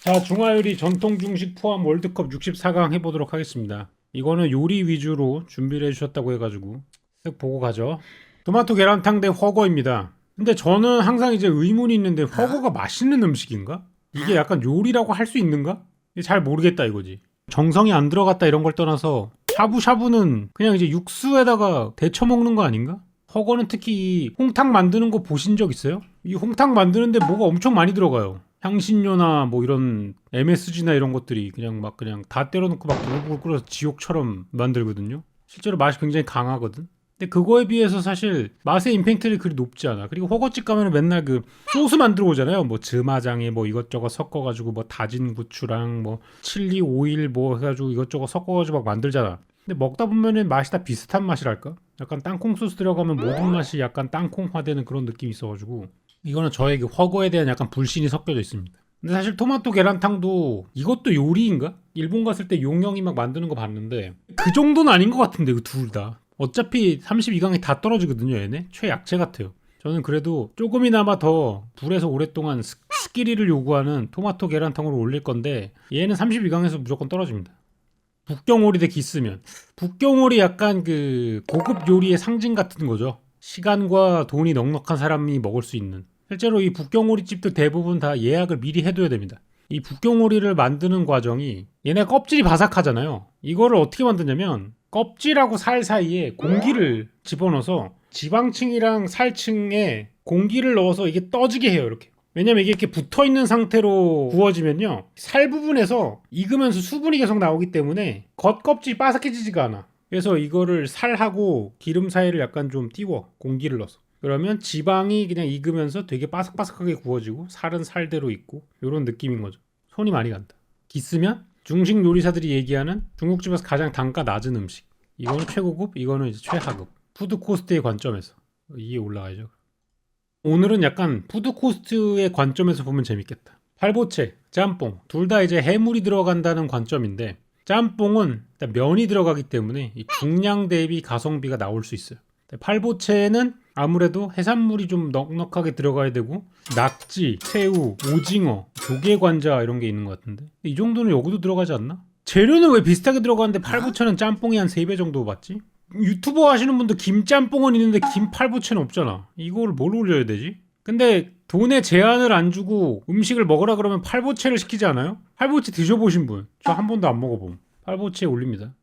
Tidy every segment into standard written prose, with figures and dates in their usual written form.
자, 중화요리 전통 중식 포함 월드컵 64강 해보도록 하겠습니다. 이거는 요리 위주로 준비를 해주셨다고 해가지고 쓱 보고 가죠. 토마토 계란탕 대 허거입니다. 근데 저는 항상 이제 의문이 있는데 허거가 맛있는 음식인가? 이게 약간 요리라고 할 수 있는가? 잘 모르겠다 이거지. 정성이 안 들어갔다 이런 걸 떠나서 샤브샤브는 그냥 이제 육수에다가 데쳐 먹는 거 아닌가? 허거는 특히 이 홍탕 만드는 거 보신 적 있어요? 이 홍탕 만드는데 뭐가 엄청 많이 들어가요. 향신료나 뭐 이런 MSG나 이런 것들이 그냥 다 때려놓고 막 부글부글 끓여서 지옥처럼 만들거든요. 실제로 맛이 굉장히 강하거든. 근데 그거에 비해서 사실 맛의 임팩트는 그리 높지 않아. 그리고 허거집 가면은 맨날 그 소스 만들어 오잖아요. 뭐 즈마장에 뭐 이것저것 섞어가지고 뭐 다진 고추랑 뭐 칠리 오일 뭐 해가지고 이것저것 섞어가지고 막 만들잖아. 근데 먹다 보면은 맛이 다 비슷한 맛이랄까? 약간 땅콩 소스 들어가면 모든 맛이 약간 땅콩화되는 그런 느낌이 있어가지고 이거는 저에게 허거에 대한 약간 불신이 섞여져 있습니다. 근데 사실 토마토 계란탕도 이것도 요리인가? 일본 갔을 때 용영이 막 만드는 거 봤는데 그 정도는 아닌 것 같은데 그 둘 다. 어차피 32강이 다 떨어지거든요 얘네. 최약체 같아요. 저는 그래도 조금이나마 더 불에서 오랫동안 스키리를 요구하는 토마토 계란탕으로 올릴 건데 얘는 32강에서 무조건 떨어집니다. 북경오리 대 기스면 북경오리 약간 그 고급 요리의 상징 같은 거죠. 시간과 돈이 넉넉한 사람이 먹을 수 있는. 실제로 이 북경오리 집들 대부분 다 예약을 미리 해둬야 됩니다. 이 북경오리를 만드는 과정이 얘네 껍질이 바삭하잖아요. 이거를 어떻게 만드냐면 껍질하고 살 사이에 공기를 집어넣어서 지방층이랑 살층에 공기를 넣어서 이게 떠지게 해요. 이렇게. 왜냐면 이게 이렇게 붙어있는 상태로 구워지면요 살 부분에서 익으면서 수분이 계속 나오기 때문에 겉껍질이 바삭해지지가 않아. 그래서 이거를 살하고 기름 사이를 약간 좀 띄워 공기를 넣어서 그러면 지방이 그냥 익으면서 되게 바삭바삭하게 구워지고 살은 살대로 있고 이런 느낌인 거죠. 손이 많이 간다. 기스면 중식 요리사들이 얘기하는 중국집에서 가장 단가 낮은 음식. 이거는 최고급, 이거는 이제 최하급. 푸드 코스트의 관점에서 이게 올라가죠. 오늘은 약간 푸드 코스트의 관점에서 보면 재밌겠다. 팔보채, 짬뽕 둘 다 이제 해물이 들어간다는 관점인데 짬뽕은 일단 면이 들어가기 때문에 이 중량 대비 가성비가 나올 수 있어요. 팔보채는 아무래도 해산물이 좀 넉넉하게 들어가야 되고 낙지, 새우, 오징어, 조개관자 이런 게 있는 것 같은데 이 정도는 여기도 들어가지 않나? 재료는 왜 비슷하게 들어가는데 팔보채는 짬뽕이 한 3배 정도 받지? 유튜버 하시는 분도 김짬뽕은 있는데 김팔보채는 없잖아. 이걸 뭘 올려야 되지? 근데 돈에 제한을 안 주고 음식을 먹으라 그러면 팔보채를 시키지 않아요? 팔보채 드셔보신 분? 저 한 번도 안 먹어봄. 팔보채 올립니다.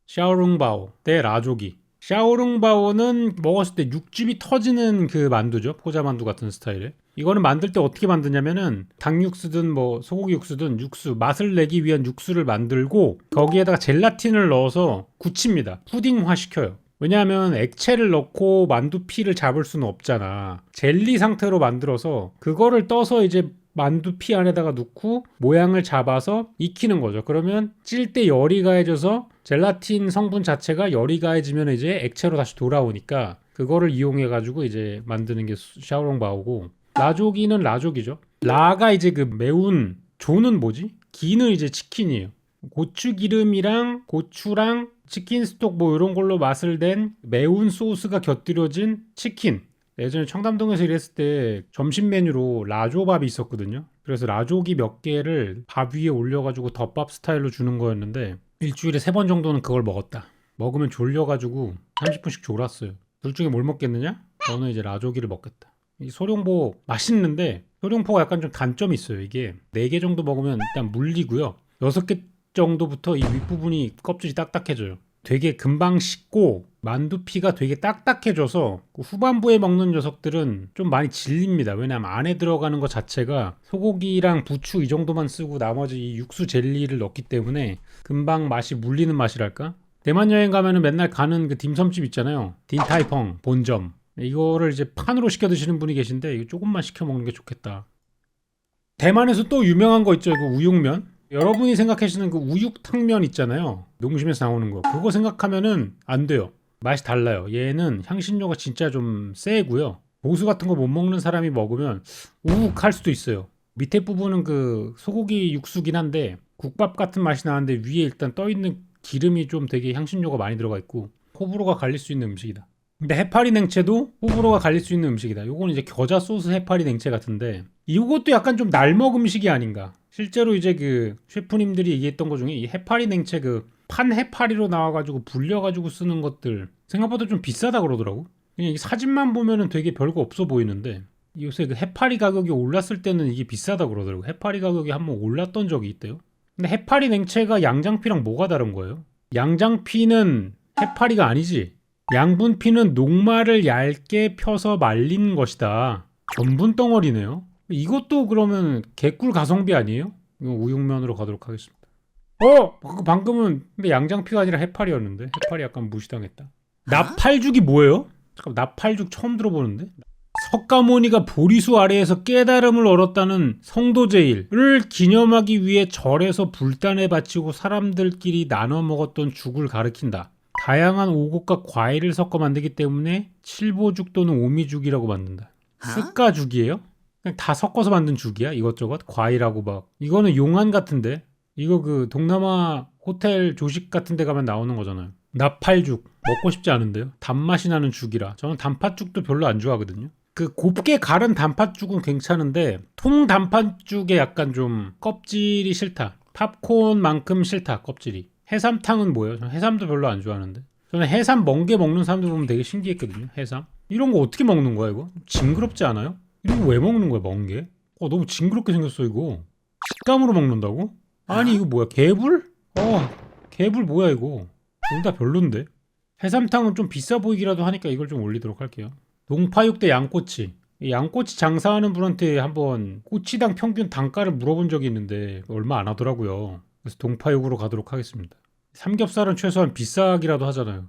샤오룽바오 대 라조기. 샤오룽바오는 먹었을 때 육즙이 터지는 그 만두죠. 포자만두 같은 스타일의. 이거는 만들 때 어떻게 만드냐면은 닭육수든 뭐 소고기 육수든 육수 맛을 내기 위한 육수를 만들고 거기에다가 젤라틴을 넣어서 굳힙니다. 푸딩화 시켜요. 왜냐하면 액체를 넣고 만두피를 잡을 수는 없잖아. 젤리 상태로 만들어서 그거를 떠서 이제 만두피 안에다가 넣고 모양을 잡아서 익히는 거죠. 그러면 찔 때 열이 가해져서 젤라틴 성분 자체가 열이 가해지면 이제 액체로 다시 돌아오니까 그거를 이용해 가지고 이제 만드는 게 샤오롱바오고 라조기는 라조기죠. 라가 이제 그 매운 조는 뭐지? 기는 이제 치킨이에요. 고추 기름이랑 고추랑 치킨 스톡 뭐 이런 걸로 맛을 낸 매운 소스가 곁들여진 치킨. 예전에 청담동에서 일했을 때 점심 메뉴로 라조밥이 있었거든요. 그래서 라조기 몇 개를 밥 위에 올려가지고 덮밥 스타일로 주는 거였는데 일주일에 3번 정도는 그걸 먹었다. 먹으면 졸려가지고 30분씩 졸았어요. 둘 중에 뭘 먹겠느냐? 저는 이제 라조기를 먹겠다. 이 소룡포 맛있는데 소룡포가 약간 좀 단점이 있어요. 이게 4개 정도 먹으면 일단 물리고요. 6개 정도부터 이 윗부분이 껍질이 딱딱해져요. 되게 금방 식고 만두피가 되게 딱딱해져서 후반부에 먹는 녀석들은 좀 많이 질립니다. 왜냐하면 안에 들어가는 것 자체가 소고기랑 부추 이 정도만 쓰고 나머지 이 육수 젤리를 넣기 때문에 금방 맛이 물리는 맛이랄까? 대만 여행 가면은 맨날 가는 그 딤섬집 있잖아요. 딘타이펑 본점. 이거를 이제 판으로 시켜 드시는 분이 계신데 이거 조금만 시켜 먹는 게 좋겠다. 대만에서 또 유명한 거 있죠. 이거 우육면. 여러분이 생각하시는 그 우육탕면 있잖아요. 농심에서 나오는 거. 그거 생각하면은 안 돼요. 맛이 달라요. 얘는 향신료가 진짜 좀 세고요. 보수 같은 거 못 먹는 사람이 먹으면 우욱할 수도 있어요. 밑에 부분은 그 소고기 육수긴 한데 국밥 같은 맛이 나는데 위에 일단 떠 있는 기름이 좀 되게 향신료가 많이 들어가 있고 호불호가 갈릴 수 있는 음식이다. 근데 해파리 냉채도 호불호가 갈릴 수 있는 음식이다. 요거는 이제 겨자 소스 해파리 냉채 같은데 이것도 약간 좀 날먹 음식이 아닌가. 실제로 이제 그 셰프님들이 얘기했던 것 중에 이 해파리 냉채 그 판 해파리로 나와가지고 불려가지고 쓰는 것들 생각보다 좀 비싸다 그러더라고. 그냥 이 사진만 보면은 되게 별거 없어 보이는데 요새 그 해파리 가격이 올랐을 때는 이게 비싸다 그러더라고. 해파리 가격이 한번 올랐던 적이 있대요. 근데 해파리 냉채가 양장피랑 뭐가 다른 거예요? 양장피는 해파리가 아니지. 양분피는 녹말을 얇게 펴서 말린 것이다. 전분 덩어리네요. 이것도 그러면 개꿀 가성비 아니에요? 이거 우육면으로 가도록 하겠습니다. 방금은 근데 양장피가 아니라 해파리였는데 해파리 약간 무시당했다. 나팔죽이 뭐예요? 잠깐 나팔죽 처음 들어보는데. 석가모니가 보리수 아래에서 깨달음을 얻었다는 성도제일을 기념하기 위해 절에서 불단에 바치고 사람들끼리 나눠 먹었던 죽을 가리킨다. 다양한 오곡과 과일을 섞어 만들기 때문에 칠보죽 또는 오미죽이라고 만든다. 쓱가죽이에요? 그냥 다 섞어서 만든 죽이야? 이것저것 과일하고 막 이거는 용안 같은데 이거 그 동남아 호텔 조식 같은 데 가면 나오는 거잖아요. 나팔죽 먹고 싶지 않은데요. 단맛이 나는 죽이라. 저는 단팥죽도 별로 안 좋아하거든요. 그 곱게 갈은 단팥죽은 괜찮은데 통 단팥죽에 약간 좀 껍질이 싫다. 팝콘만큼 싫다 껍질이. 해삼탕은 뭐예요? 저는 해삼도 별로 안 좋아하는데. 저는 해삼 멍게 먹는 사람들 보면 되게 신기했거든요. 해삼 이런 거 어떻게 먹는 거야 이거? 징그럽지 않아요? 이런 거 왜 먹는 거야 멍게? 너무 징그럽게 생겼어 이거. 식감으로 먹는다고? 아니 이거 뭐야 개불? 개불 뭐야 이거. 둘 다 별론데. 해삼탕은 좀 비싸 보이기라도 하니까 이걸 좀 올리도록 할게요. 동파육 대 양꼬치. 이 양꼬치 장사하는 분한테 한번 꼬치당 평균 단가를 물어본 적이 있는데 얼마 안 하더라고요. 그래서 동파육으로 가도록 하겠습니다. 삼겹살은 최소한 비싸기라도 하잖아요.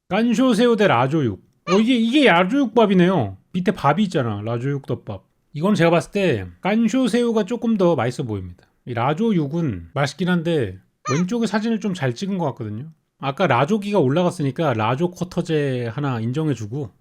깐쇼새우 대 라조육. 이게 라조육밥이네요. 밑에 밥이 있잖아. 라조육 덮밥. 이건 제가 봤을 때 깐쇼새우가 조금 더 맛있어 보입니다. 이 라조육은 맛있긴 한데 왼쪽에 사진을 좀 잘 찍은 것 같거든요. 아까 라조기가 올라갔으니까 라조 쿼터제 하나 인정해주고.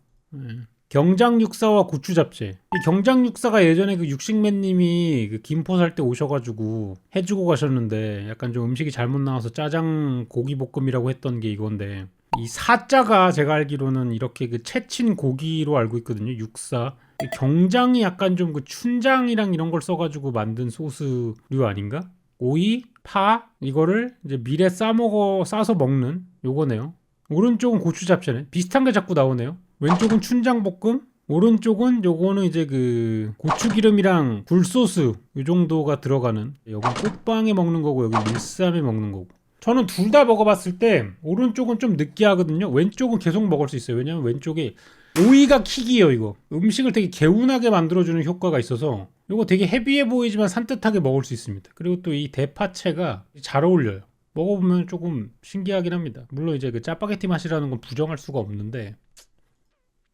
경장육사와 고추 잡채. 이 경장육사가 예전에 그 육식맨님이 그 김포 살 때 오셔가지고 해주고 가셨는데 약간 좀 음식이 잘못 나와서 짜장 고기볶음이라고 했던 게 이건데 이 사자가 제가 알기로는 이렇게 그 채친 고기로 알고 있거든요. 육사. 경장이 약간 좀 그 춘장이랑 이런 걸 써가지고 만든 소스류 아닌가? 오이, 파 이거를 이제 밀에 싸서 먹는 요거네요. 오른쪽은 고추 잡채네. 비슷한 게 자꾸 나오네요. 왼쪽은 춘장볶음, 오른쪽은 요거는 이제 그 고추기름이랑 굴소스 요 정도가 들어가는. 여기 꽃빵에 먹는 거고 여기 밀쌈에 먹는 거고. 저는 둘 다 먹어봤을 때 오른쪽은 좀 느끼하거든요. 왼쪽은 계속 먹을 수 있어요. 왜냐면 왼쪽에 오이가 킥이에요. 이거 음식을 되게 개운하게 만들어주는 효과가 있어서 이거 되게 헤비해 보이지만 산뜻하게 먹을 수 있습니다. 그리고 또 이 대파채가 잘 어울려요. 먹어보면 조금 신기하긴 합니다. 물론 이제 그 짜파게티 맛이라는 건 부정할 수가 없는데.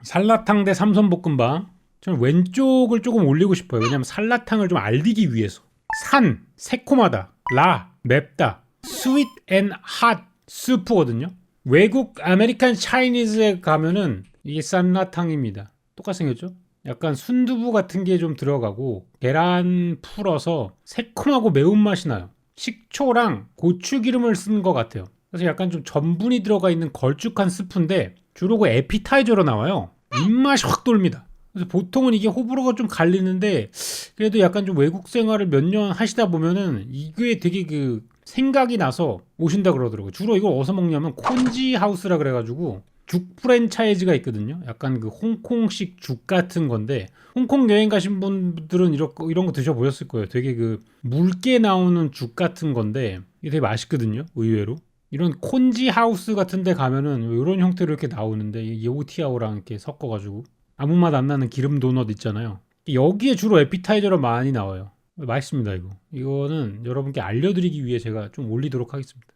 살라탕 대 삼선볶음밥. 저는 왼쪽을 조금 올리고 싶어요. 왜냐면 살라탕을 좀 알리기 위해서. 산, 새콤하다. 라, 맵다. 스윗 앤 핫 스프거든요. 외국 아메리칸 차이니즈에 가면은 이게 쌀라탕입니다. 똑같이 생겼죠? 약간 순두부 같은 게 좀 들어가고 계란 풀어서 새콤하고 매운맛이 나요. 식초랑 고추기름을 쓴 것 같아요. 그래서 약간 좀 전분이 들어가 있는 걸쭉한 스프인데 주로 그 에피타이저로 나와요. 입맛이 확 돌립니다. 그래서 보통은 이게 호불호가 좀 갈리는데 그래도 약간 좀 외국 생활을 몇 년 하시다 보면은 이게 되게 그 생각이 나서 오신다 그러더라고요. 주로 이걸 어디서 먹냐면 콘지 하우스라 그래가지고 죽 프랜차이즈가 있거든요. 약간 그 홍콩식 죽 같은 건데 홍콩 여행 가신 분들은 이런 거 드셔보셨을 거예요. 되게 그 묽게 나오는 죽 같은 건데 이게 되게 맛있거든요. 의외로. 이런 콘지 하우스 같은 데 가면은 이런 형태로 이렇게 나오는데 요티아오랑 이렇게 섞어가지고 아무 맛 안 나는 기름 도넛 있잖아요. 여기에 주로 에피타이저로 많이 나와요. 맛있습니다 이거. 이거는 여러분께 알려드리기 위해 제가 좀 올리도록 하겠습니다.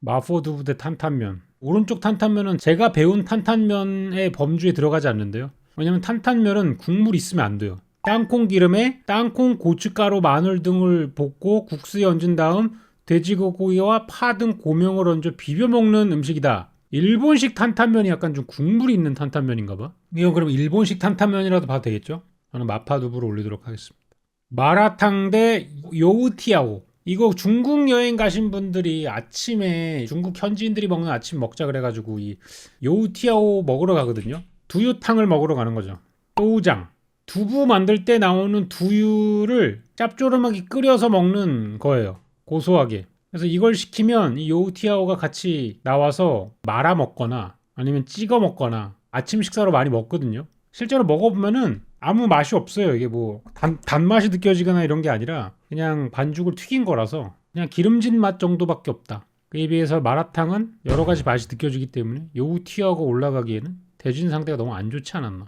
마포두부 대 탄탄면. 오른쪽 탄탄면은 제가 배운 탄탄면의 범주에 들어가지 않는데요. 왜냐면 탄탄면은 국물이 있으면 안 돼요. 땅콩 기름에 땅콩, 고춧가루, 마늘 등을 볶고 국수에 얹은 다음 돼지고기와 파 등 고명을 얹어 비벼 먹는 음식이다. 일본식 탄탄면이 약간 좀 국물이 있는 탄탄면인가 봐. 이건 그럼 일본식 탄탄면이라도 봐도 되겠죠? 저는 마파두부를 올리도록 하겠습니다. 마라탕 대 요우티아오. 이거 중국 여행 가신 분들이 아침에 중국 현지인들이 먹는 아침 먹자 그래가지고 이 요우티아오 먹으러 가거든요. 두유탕을 먹으러 가는 거죠. 또우장. 두부 만들 때 나오는 두유를 짭조름하게 끓여서 먹는 거예요. 고소하게. 그래서 이걸 시키면 이 요우티아오가 같이 나와서 말아 먹거나 아니면 찍어 먹거나 아침 식사로 많이 먹거든요. 실제로 먹어보면은 아무 맛이 없어요. 이게 뭐 단맛이 느껴지거나 이런 게 아니라 그냥 반죽을 튀긴 거라서 그냥 기름진 맛 정도밖에 없다. 그에 비해서 마라탕은 여러 가지 맛이 느껴지기 때문에 요우티아오가 올라가기에는 대진 상태가 너무 안 좋지 않았나.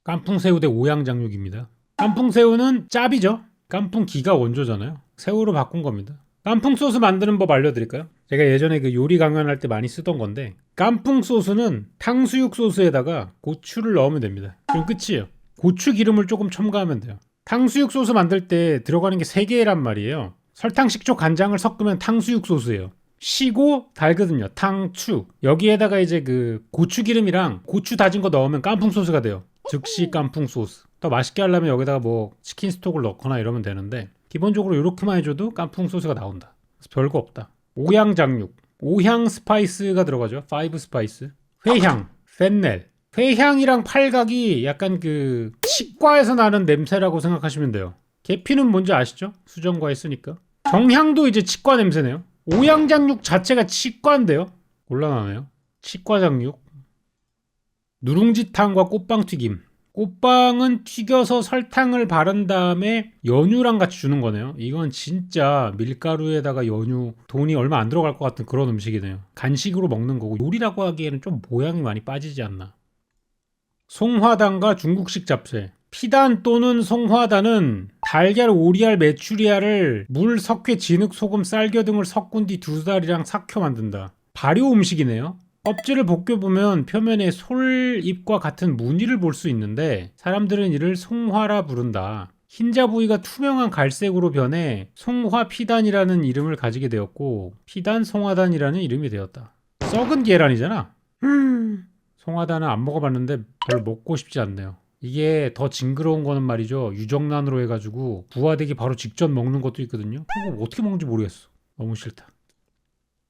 깐풍새우 대 오양장육입니다. 깐풍새우는 짭이죠. 깐풍기가 원조잖아요. 새우로 바꾼 겁니다. 깐풍 소스 만드는 법 알려드릴까요? 제가 예전에 그 요리 강연할 때 많이 쓰던 건데 깐풍 소스는 탕수육 소스에다가 고추를 넣으면 됩니다. 그럼 끝이에요. 고추 기름을 조금 첨가하면 돼요. 탕수육 소스 만들 때 들어가는 게 3개란 말이에요. 설탕, 식초, 간장을 섞으면 탕수육 소스예요. 시고 달거든요. 탕추. 여기에다가 이제 그 고추 기름이랑 고추 다진 거 넣으면 깐풍 소스가 돼요. 즉시 깐풍 소스. 더 맛있게 하려면 여기다가 뭐 치킨 스톡을 넣거나 이러면 되는데 기본적으로 이렇게만 해줘도 깐풍 소스가 나온다. 그래서 별거 없다. 오향장육. 오향 스파이스가 들어가죠. 5 스파이스. 회향, 펜넬. 회향이랑 팔각이 약간 그 치과에서 나는 냄새라고 생각하시면 돼요. 계피는 뭔지 아시죠? 수정과에 쓰니까. 정향도 이제 치과 냄새네요. 오양장육 자체가 치과인데요. 곤란하네요. 치과장육. 누룽지탕과 꽃빵튀김. 꽃빵은 튀겨서 설탕을 바른 다음에 연유랑 같이 주는 거네요. 이건 진짜 밀가루에다가 연유 돈이 얼마 안 들어갈 것 같은 그런 음식이네요. 간식으로 먹는 거고 요리라고 하기에는 좀 모양이 많이 빠지지 않나. 송화단과 중국식 잡채. 피단 또는 송화단은 달걀, 오리알, 메추리알을 물, 석회, 진흙, 소금, 쌀겨 등을 섞은 뒤 2달이랑 삭혀 만든다. 발효 음식이네요. 껍질을 벗겨보면 표면에 솔잎과 같은 무늬를 볼 수 있는데 사람들은 이를 송화라 부른다. 흰자 부위가 투명한 갈색으로 변해 송화피단이라는 이름을 가지게 되었고 피단 송화단이라는 이름이 되었다. 썩은 계란이잖아. 송화단은 안 먹어봤는데 별로 먹고 싶지 않네요. 이게 더 징그러운 거는 말이죠. 유정란으로 해가지고 부화되기 바로 직전 먹는 것도 있거든요. 그거 어떻게 먹는지 모르겠어. 너무 싫다.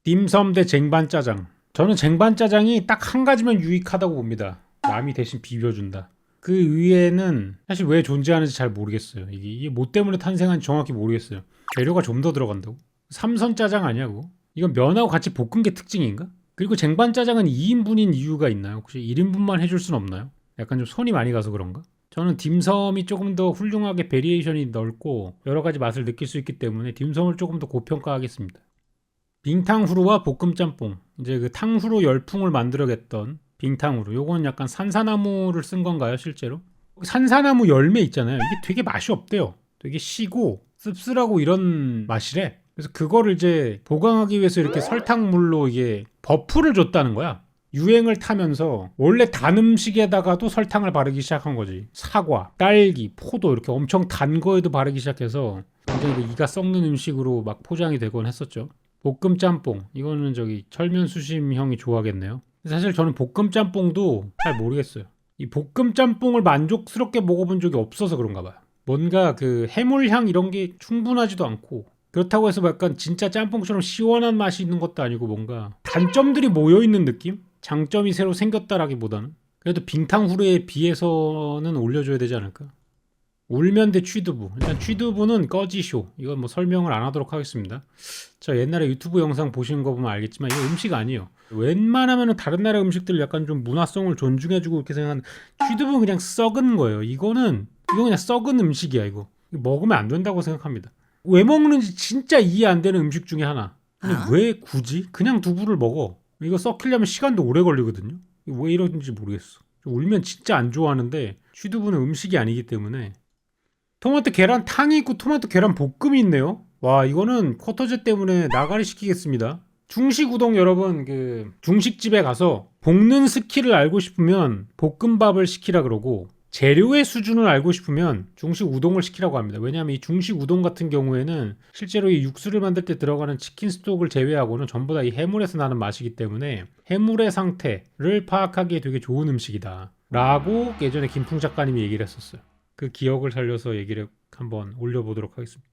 딤섬 대 쟁반짜장. 저는 쟁반짜장이 딱 한 가지면 유익하다고 봅니다. 남이 대신 비벼준다. 그 위에는 사실 왜 존재하는지 잘 모르겠어요. 이게 뭐 때문에 탄생한지 정확히 모르겠어요. 재료가 좀 더 들어간다고? 삼선짜장 아니야 그거? 이건 면하고 같이 볶은 게 특징인가? 그리고 쟁반짜장은 2인분인 이유가 있나요? 혹시 1인분만 해줄 순 없나요? 약간 좀 손이 많이 가서 그런가? 저는 딤섬이 조금 더 훌륭하게 베리에이션이 넓고 여러 가지 맛을 느낄 수 있기 때문에 딤섬을 조금 더 고평가하겠습니다. 빙탕후루와 볶음짬뽕. 이제 그 탕후루 열풍을 만들어냈던 빙탕후루. 요건 약간 산사나무를 쓴 건가요, 실제로? 산사나무 열매 있잖아요. 이게 되게 맛이 없대요. 되게 시고 씁쓸하고 이런 맛이래. 그래서 그거를 이제 보강하기 위해서 이렇게 설탕물로 이게 버프를 줬다는 거야. 유행을 타면서 원래 단 음식에다가도 설탕을 바르기 시작한 거지. 사과, 딸기, 포도 이렇게 엄청 단 거에도 바르기 시작해서 굉장히 이가 썩는 음식으로 막 포장이 되곤 했었죠. 볶음 짬뽕. 이거는 저기 철면 수심 형이 좋아하겠네요. 사실 저는 볶음 짬뽕도 잘 모르겠어요. 이 볶음 짬뽕을 만족스럽게 먹어본 적이 없어서 그런가 봐요. 뭔가 그 해물향 이런 게 충분하지도 않고 그렇다고 해서 약간 진짜 짬뽕처럼 시원한 맛이 있는 것도 아니고 뭔가 단점들이 모여있는 느낌? 장점이 새로 생겼다라기보다는 그래도 빙탕후루에 비해서는 올려줘야 되지 않을까? 울면 대 취두부. 일단 취두부는 꺼지쇼. 이건 뭐 설명을 안 하도록 하겠습니다. 저 옛날에 유튜브 영상 보시는 거 보면 알겠지만 이거 음식 아니에요. 웬만하면 다른 나라 음식들 약간 좀 문화성을 존중해주고 이렇게 생각하는 취두부는 그냥 썩은 거예요. 이건 그냥 썩은 음식이야 이거. 먹으면 안 된다고 생각합니다. 왜 먹는지 진짜 이해 안 되는 음식 중에 하나. 근데 왜 굳이 그냥 두부를 먹어? 이거 썩히려면 시간도 오래 걸리거든요. 왜 이러는지 모르겠어. 울면 진짜 안 좋아하는데 취두부는 음식이 아니기 때문에. 토마토 계란 탕이 있고 토마토 계란 볶음이 있네요. 와 이거는 쿼터제 때문에 나가리 시키겠습니다. 중식 우동 여러분 그 중식집에 가서 볶는 스킬을 알고 싶으면 볶음밥을 시키라 그러고 재료의 수준을 알고 싶으면 중식 우동을 시키라고 합니다. 왜냐하면 이 중식 우동 같은 경우에는 실제로 이 육수를 만들 때 들어가는 치킨 스톡을 제외하고는 전부 다 이 해물에서 나는 맛이기 때문에 해물의 상태를 파악하기에 되게 좋은 음식이다 라고 예전에 김풍 작가님이 얘기를 했었어요. 그 기억을 살려서 얘기를 한번 올려보도록 하겠습니다.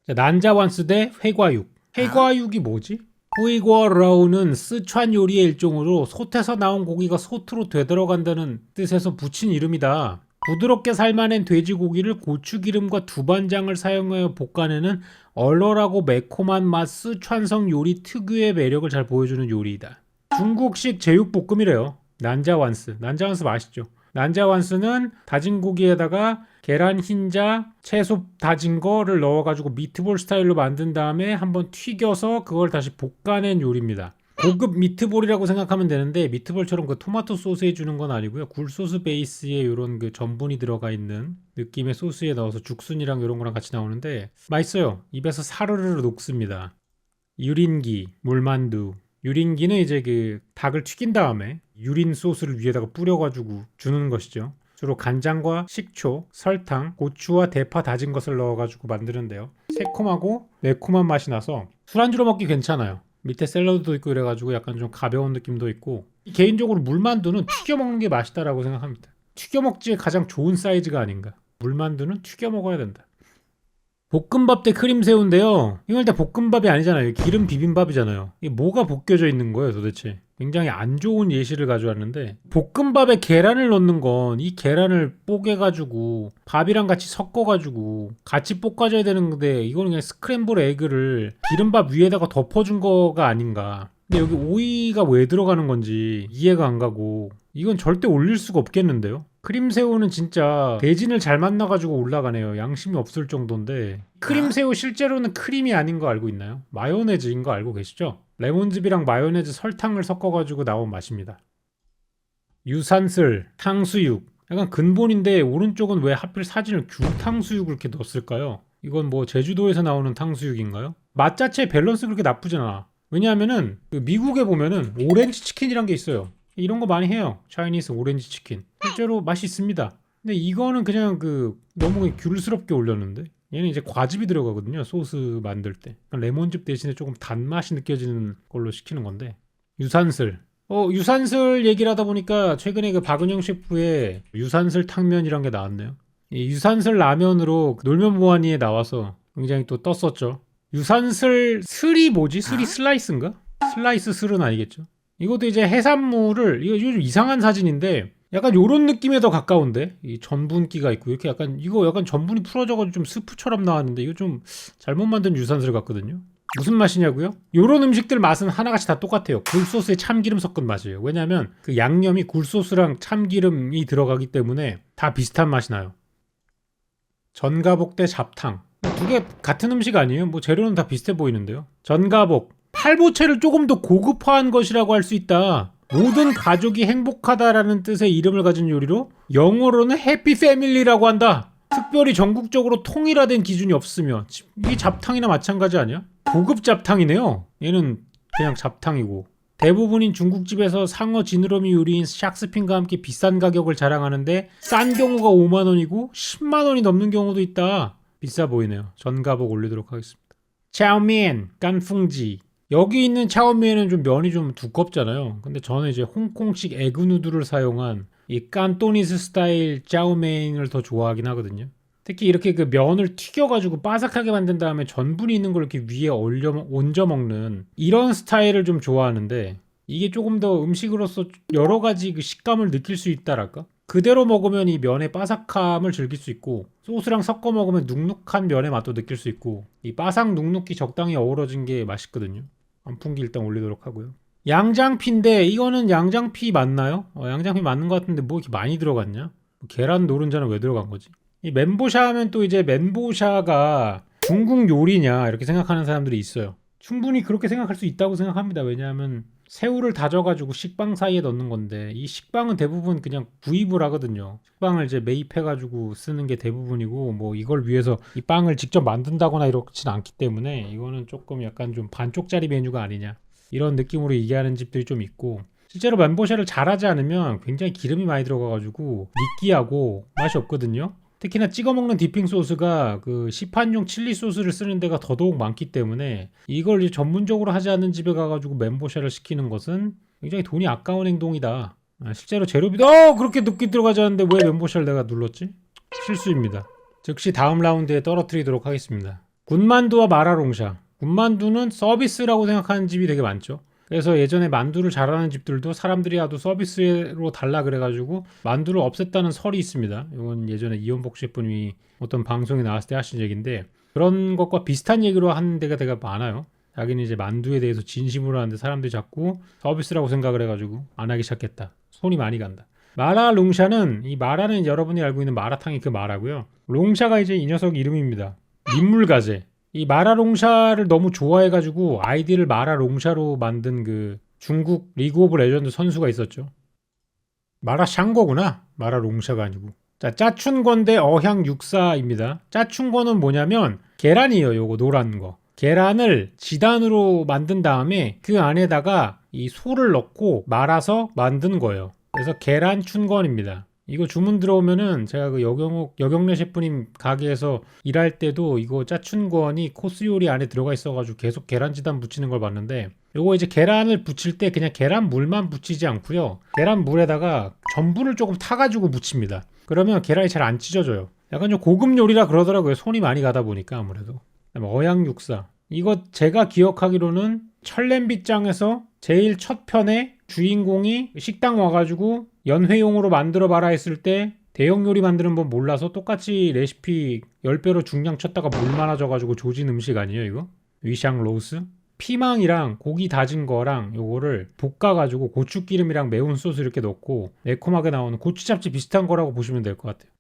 자, 난자완스 대 회과육. 회과육이 뭐지? 후이궈라우는 스촨 요리의 일종으로 솥에서 나온 고기가 솥으로 되들어간다는 뜻에서 붙인 이름이다. 부드럽게 삶아낸 돼지고기를 고추기름과 두반장을 사용하여 볶아내는 얼얼하고 매콤한 맛 스촨성 요리 특유의 매력을 잘 보여주는 요리이다. 중국식 제육볶음이래요. 난자완스 맛있죠. 난자완스는 다진 고기에다가 계란 흰자, 채소 다진 거를 넣어가지고 미트볼 스타일로 만든 다음에 한번 튀겨서 그걸 다시 볶아낸 요리입니다. 고급 미트볼이라고 생각하면 되는데 미트볼처럼 그 토마토 소스 해주는 건 아니고요. 굴소스 베이스에 이런 그 전분이 들어가 있는 느낌의 소스에 넣어서 죽순이랑 이런 거랑 같이 나오는데 맛있어요. 입에서 사르르 녹습니다. 유린기, 물만두. 유린기는 이제 그 닭을 튀긴 다음에 유린 소스를 위에다가 뿌려가지고 주는 것이죠. 주로 간장과 식초, 설탕, 고추와 대파 다진 것을 넣어가지고 만드는데요. 새콤하고 매콤한 맛이 나서 술안주로 먹기 괜찮아요. 밑에 샐러드도 있고 이래가지고 약간 좀 가벼운 느낌도 있고 개인적으로 물만두는 튀겨 먹는 게 맛있다라고 생각합니다. 튀겨 먹지에 가장 좋은 사이즈가 아닌가. 물만두는 튀겨 먹어야 된다. 볶음밥 대 크림새우인데요. 이건 일단 볶음밥이 아니잖아요. 기름 비빔밥이잖아요. 이게 뭐가 볶여져 있는 거예요 도대체. 굉장히 안 좋은 예시를 가져왔는데 볶음밥에 계란을 넣는 건 이 계란을 뽀개가지고 밥이랑 같이 섞어가지고 같이 볶아줘야 되는데 이거는 그냥 스크램블 에그를 기름밥 위에다가 덮어준 거가 아닌가. 근데 여기 오이가 왜 들어가는 건지 이해가 안 가고 이건 절대 올릴 수가 없겠는데요. 크림새우는 진짜 대진을 잘 만나가지고 올라가네요. 양심이 없을 정도인데 크림새우 실제로는 크림이 아닌 거 알고 있나요? 마요네즈인 거 알고 계시죠? 레몬즙이랑 마요네즈 설탕을 섞어가지고 나온 맛입니다. 유산슬, 탕수육 약간 근본인데 오른쪽은 왜 하필 사진을 귤탕수육을 이렇게 넣었을까요? 이건 뭐 제주도에서 나오는 탕수육인가요? 맛 자체의 밸런스 그렇게 나쁘진 않아. 왜냐하면은 그 미국에 보면은 오렌지 치킨이란 게 있어요. 이런 거 많이 해요. 차이니스 오렌지 치킨. 실제로 맛이 있습니다. 근데 이거는 그냥 그 너무 귤스럽게 올렸는데 얘는 이제 과즙이 들어가거든요. 소스 만들 때. 레몬즙 대신에 조금 단맛이 느껴지는 걸로 시키는 건데. 유산슬. 유산슬 얘기를 하다 보니까 최근에 그 박은영 셰프의 유산슬 탕면이란 게 나왔네요. 이 유산슬 라면으로 놀면 뭐하니에 나와서 굉장히 또 떴었죠. 유산슬 슬이 뭐지? 슬이 슬라이스인가? 슬라이스 슬은 아니겠죠. 이것도 이제 해산물을 이거 좀 이상한 사진인데 약간 요런 느낌에 더 가까운데 이 전분기가 있고 이렇게 약간 이거 약간 전분이 풀어져가지고 좀 스프처럼 나왔는데 이거 좀 잘못 만든 유산슬 같거든요. 무슨 맛이냐고요? 요런 음식들 맛은 하나같이 다 똑같아요. 굴소스에 참기름 섞은 맛이에요. 왜냐하면 그 양념이 굴소스랑 참기름이 들어가기 때문에 다 비슷한 맛이 나요. 전가복 대 잡탕. 두 개 같은 음식 아니에요? 뭐 재료는 다 비슷해 보이는데요. 전가복. 팔보채를 조금 더 고급화한 것이라고 할 수 있다. 모든 가족이 행복하다라는 뜻의 이름을 가진 요리로 영어로는 해피 패밀리라고 한다. 특별히 전국적으로 통일화된 기준이 없으며 이게 잡탕이나 마찬가지 아니야? 고급 잡탕이네요. 얘는 그냥 잡탕이고 대부분인 중국집에서 상어 지느러미 요리인 샥스핀과 함께 비싼 가격을 자랑하는데 싼 경우가 5만원이고 10만원이 넘는 경우도 있다. 비싸 보이네요. 전가복 올리도록 하겠습니다. 차오미엔, 깐풍지. 여기 있는 차오미엔은 좀 면이 좀 두껍잖아요. 근데 저는 이제 홍콩식 에그 누들을 사용한 이 깐토니스 스타일 짜오메인을 더 좋아하긴 하거든요. 특히 이렇게 그 면을 튀겨가지고 바삭하게 만든 다음에 전분이 있는 걸 이렇게 위에 얹어 먹는 이런 스타일을 좀 좋아하는데 이게 조금 더 음식으로서 여러 가지 그 식감을 느낄 수 있다랄까? 그대로 먹으면 이 면의 바삭함을 즐길 수 있고 소스랑 섞어 먹으면 눅눅한 면의 맛도 느낄 수 있고 이 바삭 눅눅이 적당히 어우러진 게 맛있거든요. 안풍기 일단 올리도록 하고요. 양장피인데 이거는 양장피 맞나요? 양장피 맞는 것 같은데 뭐 이렇게 많이 들어갔냐? 계란 노른자는 왜 들어간 거지? 이 멘보샤 하면 또 이제 멘보샤가 중국 요리냐 이렇게 생각하는 사람들이 있어요. 충분히 그렇게 생각할 수 있다고 생각합니다. 왜냐하면 새우를 다져가지고 식빵 사이에 넣는 건데 이 식빵은 대부분 그냥 구입을 하거든요. 식빵을 이제 매입해가지고 쓰는 게 대부분이고 뭐 이걸 위해서 이 빵을 직접 만든다거나 이렇진 않기 때문에 이거는 조금 약간 좀 반쪽짜리 메뉴가 아니냐 이런 느낌으로 얘기하는 집들이 좀 있고 실제로 멘보샤를 잘하지 않으면 굉장히 기름이 많이 들어가가지고 느끼하고 맛이 없거든요. 특히나 찍어 먹는 디핑 소스가 그 시판용 칠리 소스를 쓰는 데가 더더욱 많기 때문에 이걸 이제 전문적으로 하지 않는 집에 가가지고 멘보샤를 시키는 것은 굉장히 돈이 아까운 행동이다. 실제로 재료비도 그렇게 늦게 들어가지 않는데 왜 멘보샤를 내가 눌렀지? 실수입니다. 즉시 다음 라운드에 떨어뜨리도록 하겠습니다. 군만두와 마라롱샤. 군만두는 서비스라고 생각하는 집이 되게 많죠. 그래서 예전에 만두를 잘하는 집들도 사람들이 하도 서비스로 달라 그래가지고 만두를 없앴다는 설이 있습니다. 이건 예전에 이원복 셰프님이 어떤 방송에 나왔을 때 하신 얘기인데 그런 것과 비슷한 얘기로 하는 데가 되게 많아요. 자기는 이제 만두에 대해서 진심으로 하는데 사람들이 자꾸 서비스라고 생각을 해가지고 안 하기 시작했다. 손이 많이 간다. 마라 롱샤는 이 마라는 여러분이 알고 있는 마라탕이 그 마라고요. 롱샤가 이제 이 녀석 이름입니다. 민물가재. 이 마라롱샤를 너무 좋아해가지고 아이디를 마라롱샤로 만든 그 중국 리그 오브 레전드 선수가 있었죠. 마라샹궈구나. 마라롱샤가 아니고. 자, 짜춘권대 어향육사입니다. 짜춘권은 뭐냐면 계란이에요. 요거 노란 거. 계란을 지단으로 만든 다음에 그 안에다가 이 소를 넣고 말아서 만든 거예요. 그래서 계란 춘권입니다. 이거 주문 들어오면은 제가 그 여경래 셰프님 가게에서 일할 때도 이거 짜춘권이 코스 요리 안에 들어가 있어가지고 계속 계란지단 붙이는 걸 봤는데 요거 이제 계란을 붙일 때 그냥 계란 물만 붙이지 않고요. 계란 물에다가 전분을 조금 타가지고 묻힙니다. 그러면 계란이 잘 안 찢어져요. 약간 좀 고급 요리라 그러더라고요. 손이 많이 가다 보니까 아무래도. 어양육사. 이거 제가 기억하기로는 철냄비장에서 제일 첫 편에 주인공이 식당 와가지고 연회용으로 만들어봐라 했을 때 대형 요리 만드는 법 몰라서 똑같이 레시피 10배로 중량 쳤다가 물 많아져가지고 조진 음식 아니에요 이거? 위샹 로스? 피망이랑 고기 다진 거랑 요거를 볶아가지고 고추기름이랑 매운 소스 이렇게 넣고 매콤하게 나오는 고추잡채 비슷한 거라고 보시면 될 것 같아요.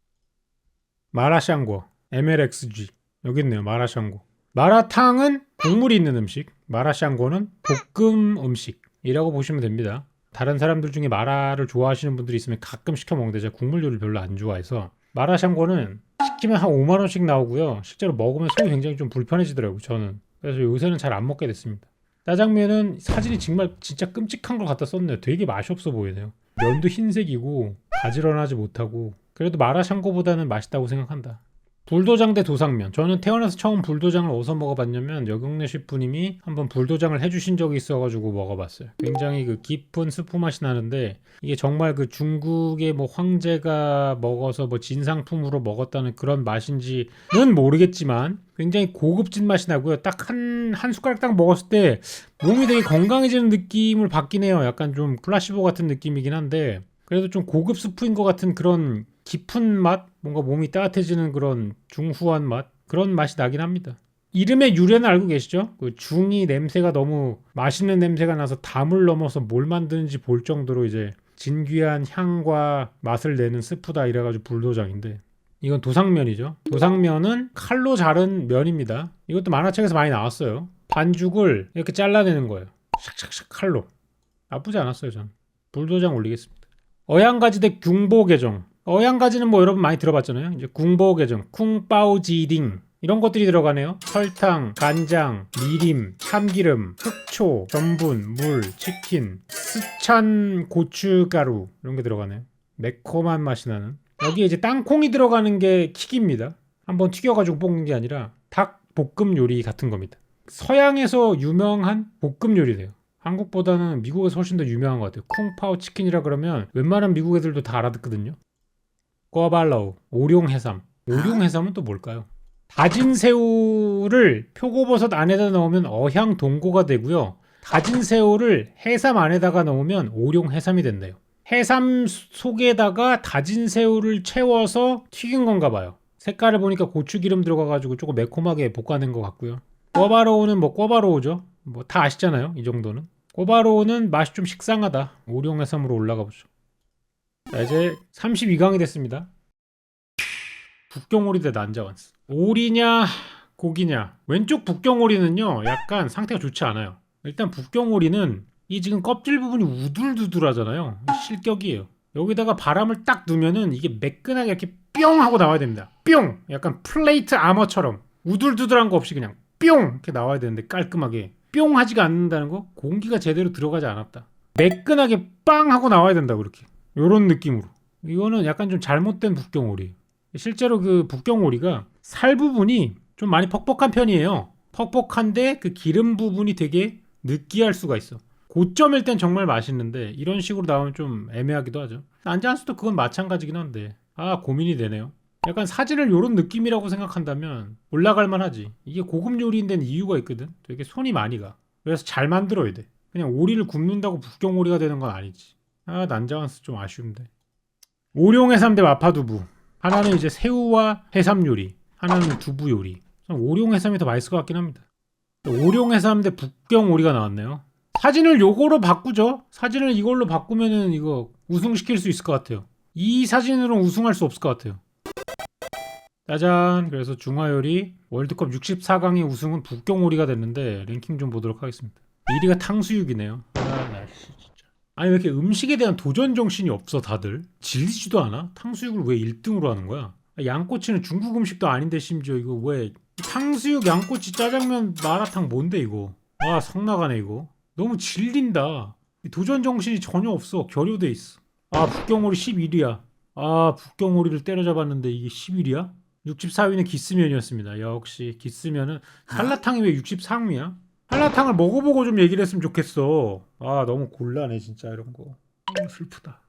마라샹궈 MLXG 여기 있네요. 마라샹궈. 마라탕은 국물이 있는 음식, 마라샹궈는 볶음 음식이라고 보시면 됩니다. 다른 사람들 중에 마라를 좋아하시는 분들이 있으면 가끔 시켜 먹는데 제가 국물 요리를 별로 안 좋아해서 마라샹궈는 시키면 한 5만 원씩 나오고요. 실제로 먹으면 속이 굉장히 좀 불편해지더라고요. 저는. 그래서 요새는 잘 안 먹게 됐습니다. 짜장면은 사진이 정말 진짜 끔찍한 걸 갖다 썼네요. 되게 맛이 없어 보이네요. 면도 흰색이고 가지런하지 못하고 그래도 마라샹궈보다는 맛있다고 생각한다. 불도장 대 도상면. 저는 태어나서 처음 불도장을 어디서 먹어봤냐면 여경래 셰프님이 한번 불도장을 해주신 적이 있어가지고 먹어봤어요. 굉장히 그 깊은 스프 맛이 나는데 이게 정말 그 중국의 뭐 황제가 먹어서 뭐 진상품으로 먹었다는 그런 맛인지는 모르겠지만 굉장히 고급진 맛이 나고요. 딱 한 숟가락 딱 먹었을 때 몸이 되게 건강해지는 느낌을 받긴 해요. 약간 좀 플라시보 같은 느낌이긴 한데 그래도 좀 고급 스프인 것 같은 그런 깊은 맛? 뭔가 몸이 따뜻해지는 그런 중후한 맛? 그런 맛이 나긴 합니다. 이름의 유래는 알고 계시죠? 그 중이 냄새가 너무 맛있는 냄새가 나서 담을 넘어서 뭘 만드는지 볼 정도로 이제 진귀한 향과 맛을 내는 스프다 이래가지고 불도장인데 이건 도상면이죠. 도상면은 칼로 자른 면입니다. 이것도 만화책에서 많이 나왔어요. 반죽을 이렇게 잘라내는 거예요. 샥샥샥 칼로. 나쁘지 않았어요 전. 불도장 올리겠습니다. 어양가지 대 궁보개정. 어양가지는 뭐 여러분 많이 들어봤잖아요. 이제 궁보개정, 쿵빠오지딩 이런 것들이 들어가네요. 설탕, 간장, 미림, 참기름, 흑초, 전분, 물, 치킨, 스찬 고춧가루 이런 게 들어가네요. 매콤한 맛이 나는. 여기에 이제 땅콩이 들어가는 게 킥입니다. 한번 튀겨가지고 볶는 게 아니라 닭 볶음 요리 같은 겁니다. 서양에서 유명한 볶음 요리래요. 한국보다는 미국에서 훨씬 더 유명한 것 같아요. 쿵파오 치킨이라 그러면 웬만한 미국 애들도 다 알아듣거든요. 꿔발라우, 오룡해삼. 오룡해삼은 또 뭘까요? 다진 새우를 표고버섯 안에다 넣으면 어향동고가 되고요. 다진 새우를 해삼 안에다가 넣으면 오룡해삼이 된대요. 해삼 속에다가 다진 새우를 채워서 튀긴 건가 봐요. 색깔을 보니까 고추기름 들어가가지고 조금 매콤하게 볶아낸 것 같고요. 꿔바로우는 뭐 꿔바로우죠. 뭐 다 아시잖아요. 이 정도는. 꿔바로우는 맛이 좀 식상하다. 오룡해삼으로 올라가 보죠. 자, 이제 32강이 됐습니다. 북경오리 대 난자완스. 오리냐 고기냐. 왼쪽 북경오리는요 약간 상태가 좋지 않아요. 일단 북경오리는 이 지금 껍질 부분이 우둘두둘하잖아요. 실격이에요. 여기다가 바람을 딱 넣으면은 이게 매끈하게 이렇게 뿅 하고 나와야 됩니다. 뿅! 약간 플레이트 아머처럼 우둘두둘한 거 없이 그냥 뿅! 이렇게 나와야 되는데 깔끔하게 뿅 하지가 않는다는 거 공기가 제대로 들어가지 않았다. 매끈하게 빵 하고 나와야 된다 그렇게. 요런 느낌으로. 이거는 약간 좀 잘못된 북경오리. 실제로 그 북경오리가 살 부분이 좀 많이 퍽퍽한 편이에요. 퍽퍽한데 그 기름 부분이 되게 느끼할 수가 있어. 고점일 땐 정말 맛있는데 이런 식으로 나오면 좀 애매하기도 하죠. 난자완스도 그건 마찬가지긴 한데 고민이 되네요. 약간 사진을 요런 느낌이라고 생각한다면 올라갈 만하지. 이게 고급 요리인 데는 이유가 있거든. 되게 손이 많이 가. 그래서 잘 만들어야 돼. 그냥 오리를 굽는다고 북경오리가 되는 건 아니지. 아, 난장한스 좀 아쉬운데. 오룡해삼 대 마파두부. 하나는 이제 새우와 해삼 요리, 하나는 두부 요리. 저는 오룡해삼이 더 맛있을 것 같긴 합니다. 오룡해삼 대 북경오리가 나왔네요. 사진을 요거로 바꾸죠. 사진을 이걸로 바꾸면은 이거 우승시킬 수 있을 것 같아요. 이 사진으로는 우승할 수 없을 것 같아요. 짜잔. 그래서 중화요리 월드컵 64강의 우승은 북경오리가 됐는데 랭킹 좀 보도록 하겠습니다. 1위가 탕수육이네요. 나 진짜. 아니 왜 이렇게 음식에 대한 도전 정신이 없어 다들? 질리지도 않아? 탕수육을 왜 1등으로 하는 거야? 양꼬치는 중국 음식도 아닌데 심지어 이거 왜 탕수육, 양꼬치, 짜장면, 마라탕 뭔데 이거? 아 성나가네 이거. 너무 질린다. 도전 정신이 전혀 없어. 결여돼 있어. 아 북경오리 11위야. 아 북경오리를 때려잡았는데 이게 11위야? 64위는 기스면이었습니다. 역시 기스면은 한라탕이 왜 63위야? 한라탕을 먹어보고 좀 얘기를 했으면 좋겠어. 아 너무 곤란해 진짜 이런 거. 슬프다.